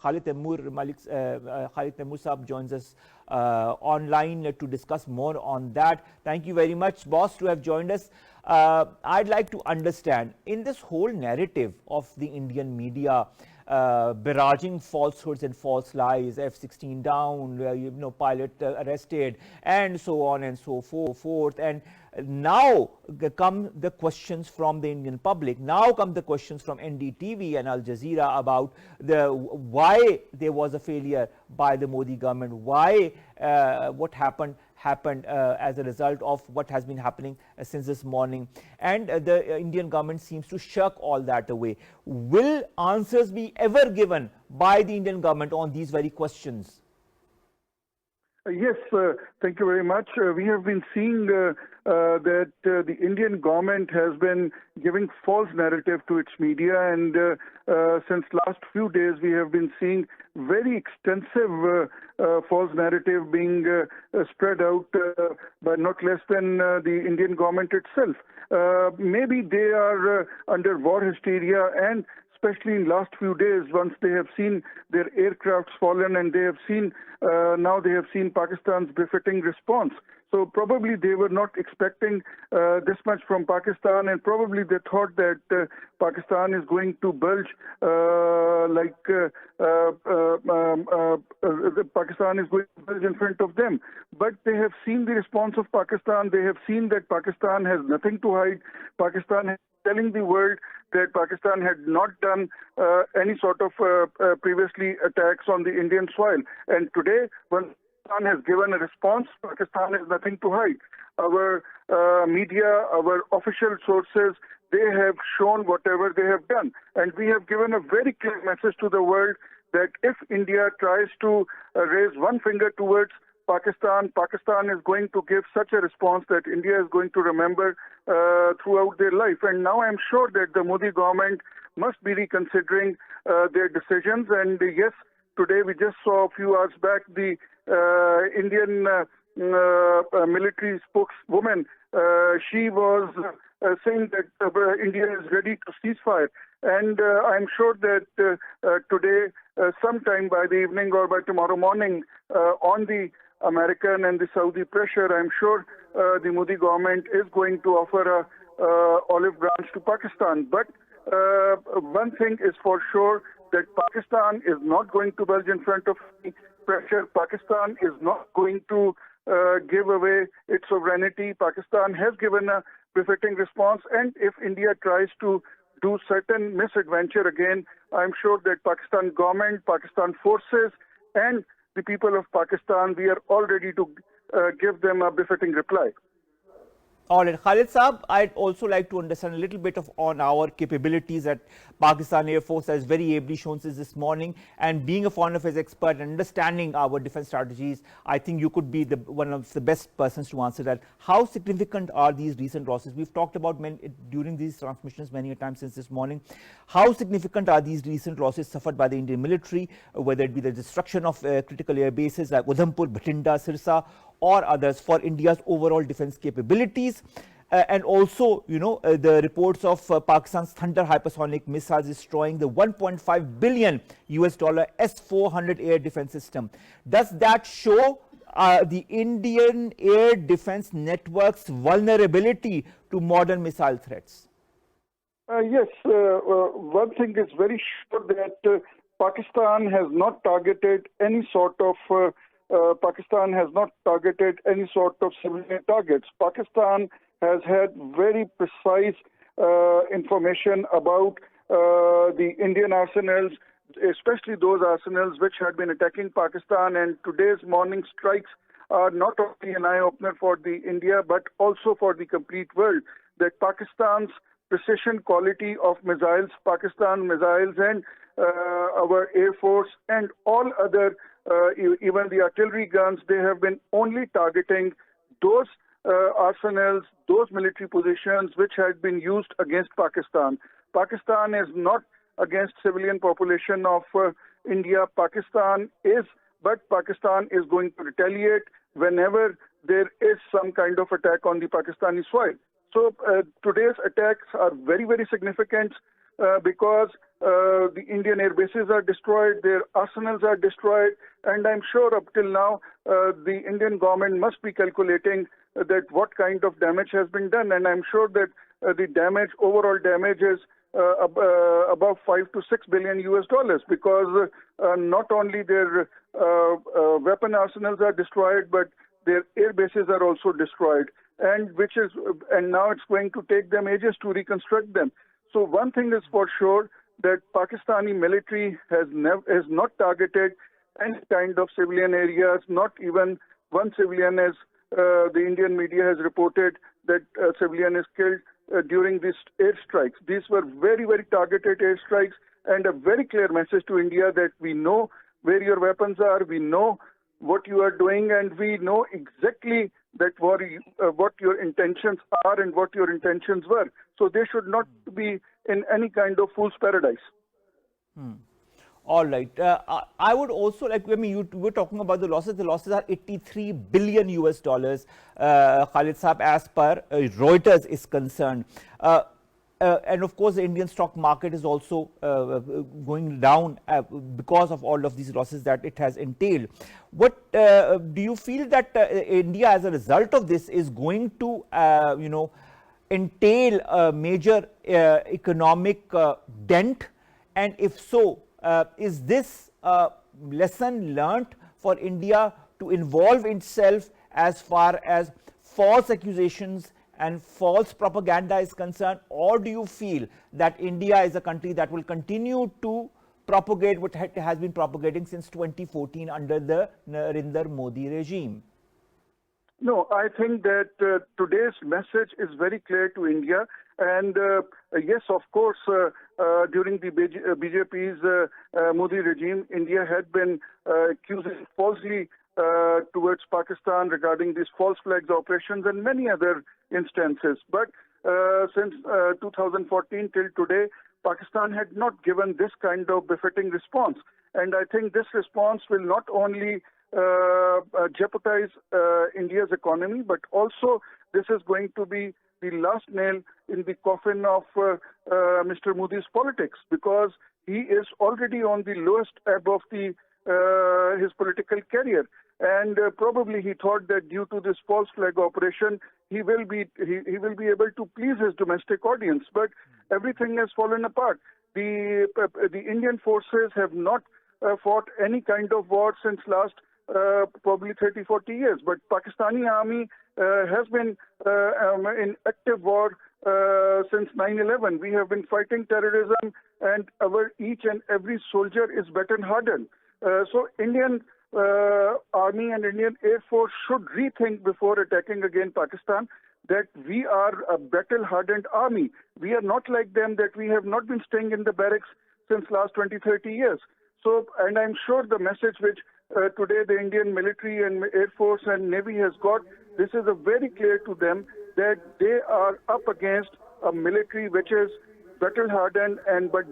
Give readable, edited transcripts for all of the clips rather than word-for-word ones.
Khalid Taimur Saab joins us online to discuss more on that. Thank you very much, boss, to have joined us. I'd like to understand, in this whole narrative of the Indian media, barraging falsehoods and false lies, F-16 down, pilot arrested, and so on and so forth. And now come the questions from the Indian public. Now come the questions from NDTV and Al Jazeera about why there was a failure by the Modi government, why what happened as a result of what has been happening since this morning. And the Indian government seems to shirk all that away. Will answers be ever given by the Indian government on these very questions? Yes, thank you very much. We have been seeing that the Indian government has been giving false narrative to its media, and since last few days we have been seeing very extensive false narrative being spread out by not less than the Indian government itself. Maybe they are under war hysteria, and especially in last few days, once they have seen their aircrafts fallen and they have seen, now they have seen Pakistan's befitting response. So probably they were not expecting this much from Pakistan, and probably they thought that Pakistan is going to bulge Pakistan is going to bulge in front of them. But they have seen the response of Pakistan. They have seen that Pakistan has nothing to hide. Pakistan is telling the world that Pakistan had not done any sort of previously attacks on the Indian soil. And today, when Pakistan has given a response, Pakistan has nothing to hide. Our media, our official sources, they have shown whatever they have done. And we have given a very clear message to the world that if India tries to raise one finger towards Pakistan, Pakistan is going to give such a response that India is going to remember throughout their life. And now I'm sure that the Modi government must be reconsidering their decisions. And yes, today we just saw a few hours back the Indian military spokeswoman. She was saying that India is ready to ceasefire. And I'm sure that today, sometime by the evening or by tomorrow morning, on the American and the Saudi pressure, I'm sure the Modi government is going to offer a olive branch to Pakistan. But one thing is for sure, that Pakistan is not going to bulge in front of the pressure. Pakistan is not going to give away its sovereignty. Pakistan has given a befitting response, and if India tries to do certain misadventure again, I'm sure that Pakistan government, Pakistan forces, and the people of Pakistan, we are all ready to give them a befitting reply. All right, Khalid Saab, I'd also like to understand a little bit on our capabilities that Pakistan Air Force has very ably shown us this morning. And being a foreign affairs expert and understanding our defense strategies, I think you could be one of the best persons to answer that. How significant are these recent losses? We've talked about during these transmissions many times since this morning. How significant are these recent losses suffered by the Indian military, whether it be the destruction of critical air bases like Udhampur, Bhatinda, Sirsa, or others, for India's overall defense capabilities? And also, the reports of Pakistan's Thunder hypersonic missiles destroying the $1.5 billion S-400 air defense system. Does that show the Indian air defense network's vulnerability to modern missile threats? Yes, one thing is very sure that Pakistan has not targeted any sort of civilian targets. Pakistan has had very precise information about the Indian arsenals, especially those arsenals which had been attacking Pakistan. And today's morning strikes are not only an eye-opener for the India, but also for the complete world, that Pakistan's precision quality of missiles, Pakistan missiles, and our Air Force and all other, even the artillery guns, they have been only targeting those arsenals, those military positions which had been used against Pakistan. Pakistan is not against civilian population of India. Pakistan is going to retaliate whenever there is some kind of attack on the Pakistani soil. So today's attacks are very, very significant. because the Indian air bases are destroyed, their arsenals are destroyed, and I'm sure up till now the Indian government must be calculating that what kind of damage has been done, and I'm sure that the damage, overall damage is above 5 to 6 billion US dollars, because not only their weapon arsenals are destroyed, but their air bases are also destroyed, and now it's going to take them ages to reconstruct them. So one thing is for sure, that Pakistani military has not targeted any kind of civilian areas, not even one civilian, as the Indian media has reported that a civilian is killed during these airstrikes. These were very, very targeted airstrikes, and a very clear message to India that we know where your weapons are, we know what you are doing, and we know exactly that what your intentions are and what your intentions were. So they should not be in any kind of fool's paradise. All right. I would also like, you were talking about the losses. The losses are 83 billion US dollars, Khalid Saab, as per Reuters is concerned. And of course, the Indian stock market is also going down because of all of these losses that it has entailed. What do you feel that India, as a result of this, is going to, entail a major economic dent? And if so, is this a lesson learnt for India to involve itself as far as false accusations and false propaganda is concerned, or do you feel that India is a country that will continue to propagate what it has been propagating since 2014 under the Narendra Modi regime? No, I think that today's message is very clear to India. And yes, of course, during the BJP's Modi regime, India had been accusing falsely towards Pakistan regarding these false flags operations and many other instances. But since 2014 till today, Pakistan had not given this kind of befitting response. And I think this response will not only jeopardize India's economy, but also this is going to be the last nail in the coffin of Mr. Modi's politics, because he is already on the lowest ebb of his political career. And probably he thought that due to this false flag operation, he will be able to please his domestic audience. But everything has fallen apart. The Indian forces have not fought any kind of war since last probably 30, 40 years. But Pakistani army has been in active war since 9/11. We have been fighting terrorism, and each and every soldier is battle hardened. So Indian Army and Indian Air Force should rethink before attacking again Pakistan that we are a battle-hardened army. We are not like them, that we have not been staying in the barracks since last 20, 30 years. So, and I'm sure the message which today the Indian military and Air Force and Navy has got, this is a very clear to them that they are up against a military which is battle-hardened, but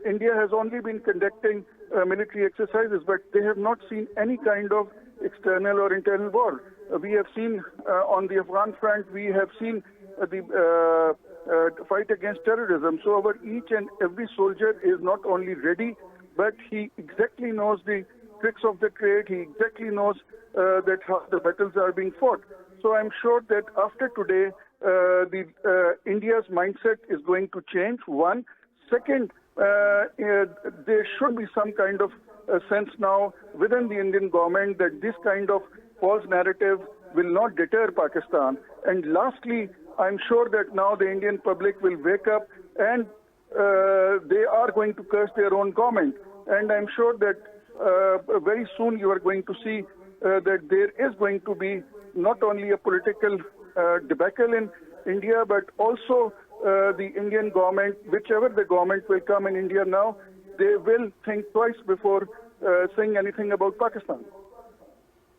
India has only been conducting military exercises, but they have not seen any kind of external or internal war. We have seen on the Afghan front, we have seen the fight against terrorism. So each and every soldier is not only ready, but he exactly knows the tricks of the trade. He exactly knows that how the battles are being fought. So I'm sure that after today, India's mindset is going to change. One. Second, there should be some kind of sense now within the Indian government that this kind of false narrative will not deter Pakistan. And lastly, I'm sure that now the Indian public will wake up and they are going to curse their own government. And I'm sure that very soon you are going to see that there is going to be not only a political debacle in India, but also the Indian government, whichever the government will come in India now, they will think twice before saying anything about Pakistan.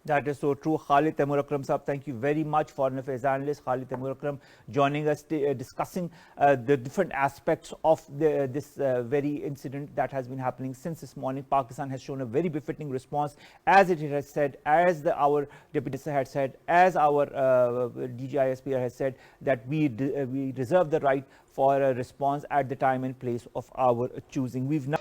That is so true. Khalid Taimur Akram sahab, thank you very much. Foreign Affairs Analyst Khalid Taimur Akram joining us, discussing the different aspects of this very incident that has been happening since this morning. Pakistan has shown a very befitting response, as it has said, as our Deputy Minister had said, as our DGISP has said, that we reserve the right for a response at the time and place of our choosing. We've now